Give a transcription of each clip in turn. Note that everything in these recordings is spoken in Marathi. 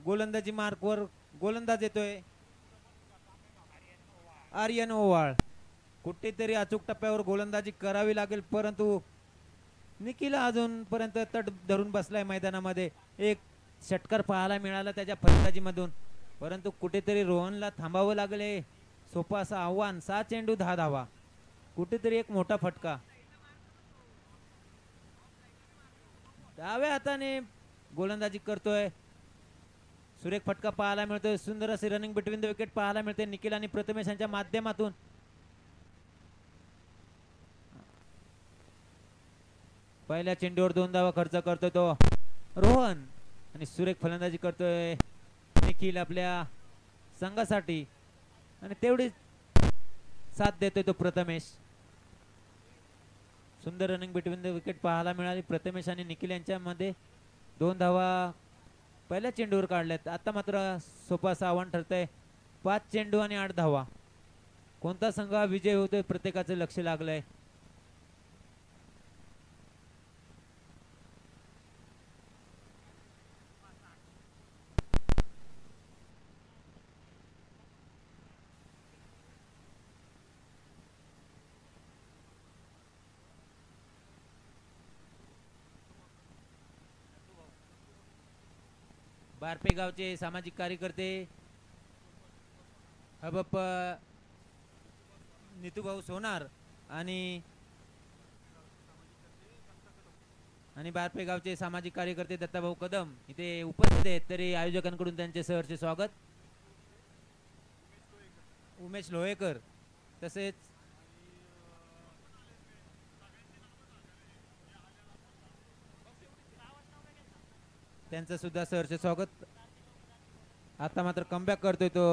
गोलंदाजी मार्कवर गोलंदाज येतोय आर्यन ओवाळ. कुठेतरी अचूक टप्प्यावर गोलंदाजी करावी लागेल, परंतु निखिल अजूनपर्यंत तट धरून बसलाय मैदानामध्ये. एक षटकार पाहायला मिळाला त्याच्या फलंदाजीमधून, परंतु कुठेतरी रोहनला थांबावं लागले. सोपं असं आव्हान. 6 चेंडू 10 धावा. कुठेतरी एक मोठा फटका. डाव्या हाताने गोलंदाजी करतोय. सुरेख फटका पाहायला मिळतोय. सुंदर असे रनिंग बिटवीन द विकेट पाहायला मिळते निखिल आणि प्रथमेश यांच्या माध्यमातून. पहिल्या चेंडूवर 2 धावा खर्च करतोय तो रोहन आणि सुरेख फलंदाजी करतोय निखिल आपल्या संघासाठी आणि तेवढी साथ देतोय तो प्रथमेश. सुंदर रनिंग बिटवीन द विकेट पाहायला मिळाली प्रथमेश आणि निखिल यांच्यामध्ये. 2 धावा पहिल्या चेंडूवर काढल्यात. आता मात्र सोपा असं आव्हान ठरतंय. 5 चेंडू आणि 8 धावा. कोणता संघ विजय होतोय प्रत्येकाचं लक्ष लागलंय. बारपे गावचे सामाजिक कार्यकर्ते हबप नितूभाऊ सोनार आणि बारपे गावचे सामाजिक कार्यकर्ते दत्ताभाऊ कदम इथे उपस्थित आहेत. तरी आयोजकांकडून त्यांचे सहर्ष स्वागत. उमेश लोहेकर तसेच त्यांचं सुद्धा सहर्ष स्वागत. आता मात्र कमबॅक करतोय तो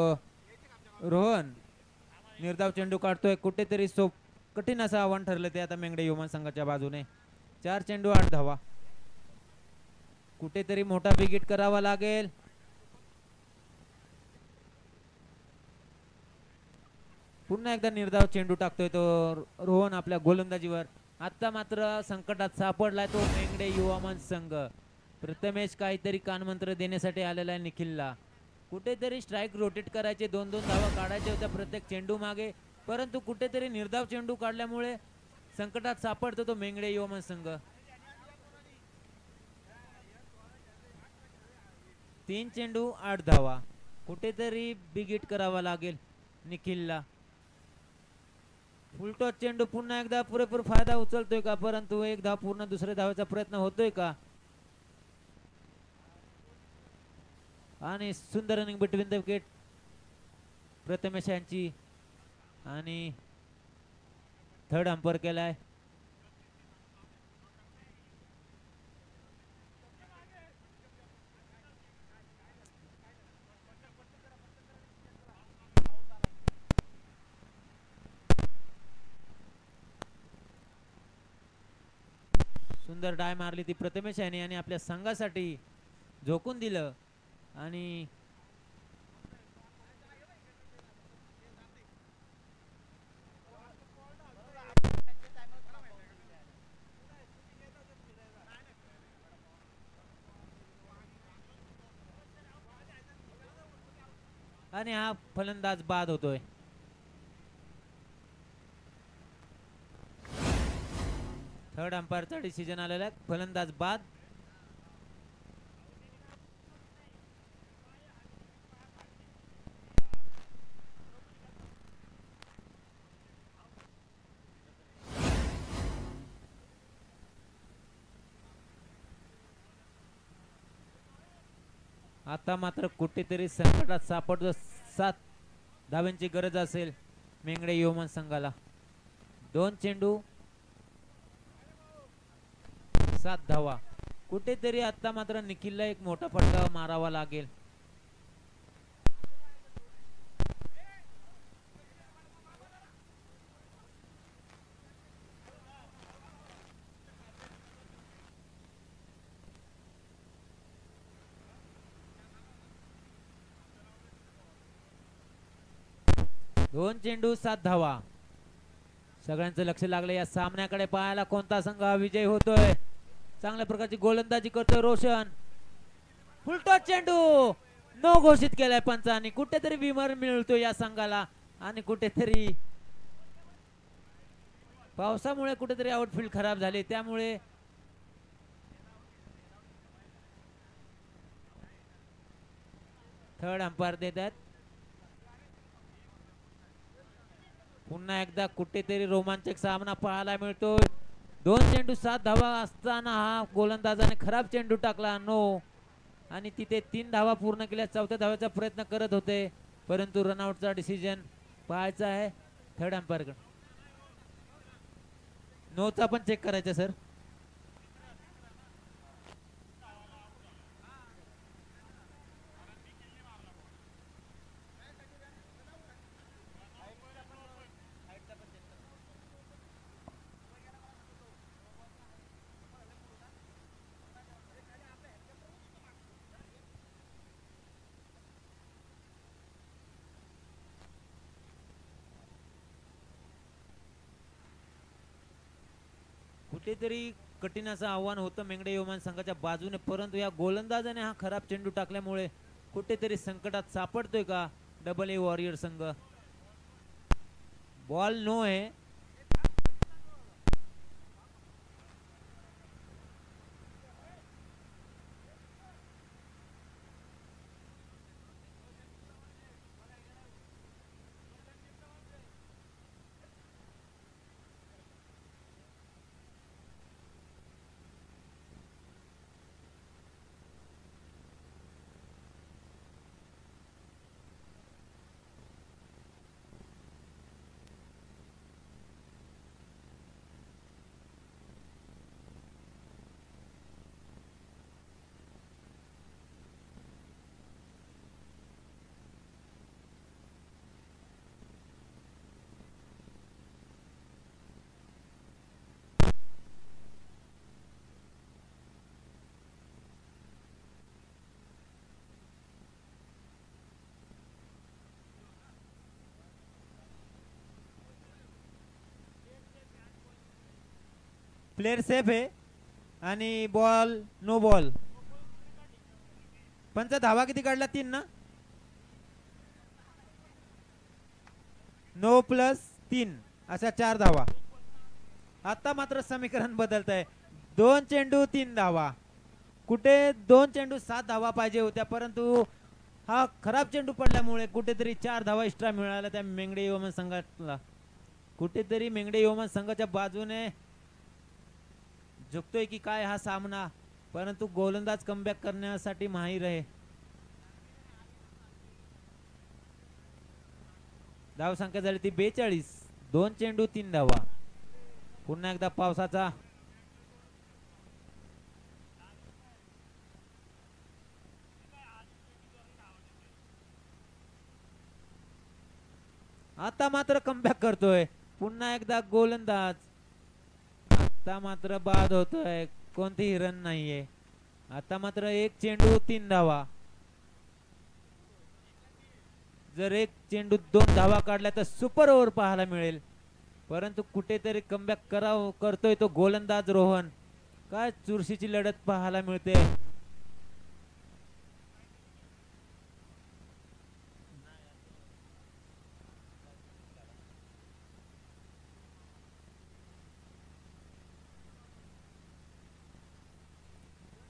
रोहन. निर्धाव चेंडू काढतोय. कुठेतरी कठीण असं आव्हान ठरलं ते आता मेंगडे युवा संघाच्या बाजूने. 4 चेंडू 8 धावा. कुठेतरी मोठा बिगिट करावा लागेल. पुन्हा एकदा निर्धाव चेंडू टाकतोय तो रोहन आपल्या गोलंदाजीवर. आता मात्र संकटात सापडलाय तो मेंगडे युवा संघ. प्रथमेश काहीतरी कानमंत्र देण्यासाठी आलेला आहे निखिलला. कुठेतरी स्ट्राइक रोटेट करायचे. 2-2 धावा काढायच्या होत्या प्रत्येक चेंडू मागे, परंतु कुठेतरी निर्धाव चेंडू काढल्यामुळे संकटात सापडतो तो मेंगडे युवा संघ. 3 चेंडू 8 धावा. कुठेतरी बिगिट करावा लागेल निखिलला. फुलटॉस चेंडू पुन्हा एकदा पुरेपूर फायदा उचलतोय का, परंतु एक धाव पूर्ण दुसऱ्या धावाचा प्रयत्न होतोय का. आणि सुंदर running between the wicket Prathamesh यांची आणि थर्ड अंपायर केलाय. सुंदर डाय मारली ती प्रथमेश यांनी आणि आपल्या संघासाठी झोकून दिलं. आणि हा फलंदाज बाद होतोय. थर्ड अंपायरचा डिसिजन आलेला आहे. फलंदाज बाद. आता मात्र कुठेतरी संकटात सापडतो. 7 धाव्यांची गरज असेल मेंगडे युवा संघाला. 2 चेंडू 7 धावा. कुठेतरी आता मात्र निखिलला एक मोठा फटका मारावा लागेल. दोन चेंडू 7 धावा. सगळ्यांचं लक्ष लागलं या सामन्याकडे. पाहायला कोणता संघ विजय होतोय. चांगल्या प्रकारची गोलंदाजी करतोय रोशन. फुलटॉस चेंडू नो घोषित केलाय पंचांनी. कुठेतरी विमर मिळतो या संघाला आणि कुठेतरी पावसामुळे कुठेतरी आउटफील्ड खराब झाले, त्यामुळे थर्ड अंपायर देतात. पुन्हा एकदा कुठेतरी रोमांचक सामना पाहायला मिळतो. 2 चेंडू 7 धावा असताना हा गोलंदाजाने खराब चेंडू टाकला नो, आणि तिथे 3 धावा पूर्ण केल्या. 4थ्या धावाचा प्रयत्न करत होते, परंतु रनआउटचा डिसिजन पाहायचा आहे थर्ड अंपायर कडे. नोचा पण चेक करायचा सर. कुठेतरी कठीण असं आव्हान होतं मेंगडे योमान संघाच्या बाजूने, परंतु या गोलंदाजाने हा खराब चेंडू टाकल्यामुळे कुठेतरी संकटात सापडतोय का डबल ए वॉरियर संघ. बॉल नो आहे. प्लेयर सेफ आहे आणि बॉल नो बॉल. पंच धावा किती काढला? 3 ना. नो प्लस 3 अशा 4 धावा. आता मात्र समीकरण बदलत आहे. 2 चेंडू 3 धावा. कुठे 2 चेंडू 7 धावा पाहिजे होत्या, परंतु हा खराब चेंडू पडल्यामुळे कुठेतरी 4 धावा एक्स्ट्रा मिळाल्या त्या मेंगडे योमन संघाला. कुठेतरी मेंगडे योमन संघाच्या बाजूने झुकतोय की काय हा सामना, परंतु गोलंदाज कमबॅक करण्यासाठी माहीर आहे. धाव संख्या झाली ती 42. 2 चेंडू 3 धावा. पुन्हा एकदा पावसाचा आता मात्र कमबॅक करतोय. पुन्हा एकदा गोलंदाज. आता मात्र बाद होतोय, कोणतीही रन नाहीये. आता मात्र 1 चेंडू 3 धावा. जर 1 चेंडू 2 धावा काढल्या तर सुपर ओव्हर पाहायला मिळेल, परंतु कुठेतरी कमबॅक करतोय तो गोलंदाज रोहन. काय चुरशीची लढत पाहायला मिळते.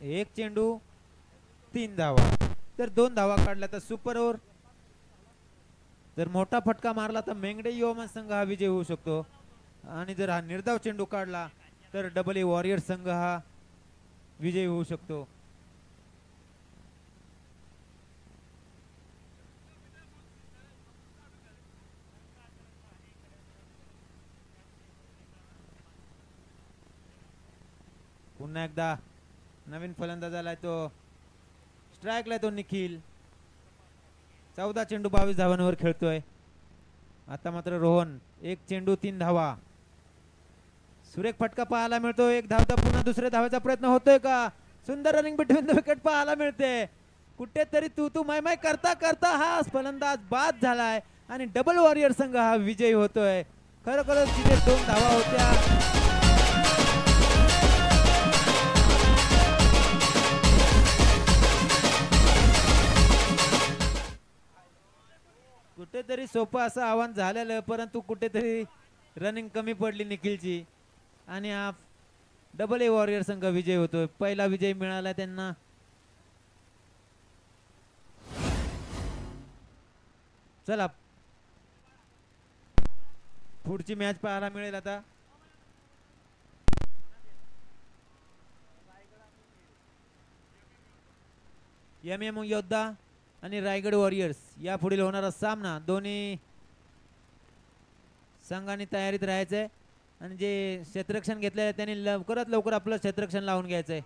एक चेंडू 3 धावा. तर 2 धावा काढल्या तर सुपर ओव्हर. जर मोठा फटका मारला तर मेंगडे योमन संघ हा विजय होऊ शकतो, आणि जर हा निर्धाव चेंडू काढला तर डबल ए वॉरियर संघ हा विजय होऊ शकतो. पुन्हा एकदा नवीन फलंदाज आलाय तो स्ट्राइकला तो निखिल. 14 चेंडू 22 धावांवर खेळतोय. आता मात्र रोहन 1 चेंडू 3 धावा. सुरेख फटका पाहायला मिळतो. 1 धावता पुन्हा दुसऱ्या धावाचा प्रयत्न होतोय का? सुंदर रनिंग बिटवीन द विकेट पाहायला मिळते. कुठेतरी तू माय करता करता हा फलंदाज बाद झालाय आणि डबल वॉरियर संघ हा विजयी होतोय. खरोखरच तिथे 2 धावा होत्या. कुठेतरी सोपं असं आव्हान झालेलं, परंतु कुठेतरी रनिंग कमी पडली निखिलची आणि हा डबल ए वॉरियर संघ विजय होतोय. पहिला विजय मिळाला त्यांना. चला पुढची मॅच पाहायला मिळेल आता. एम योद्धा आणि रायगड वॉरियर्स या पुढील होणारा सामना. दोन्ही संघांनी तयारीत राहायचंय आणि जे क्षेत्ररक्षण घेतलेलं त्यांनी लवकरात लवकर आपलं क्षेत्ररक्षण लावून घ्यायचंय.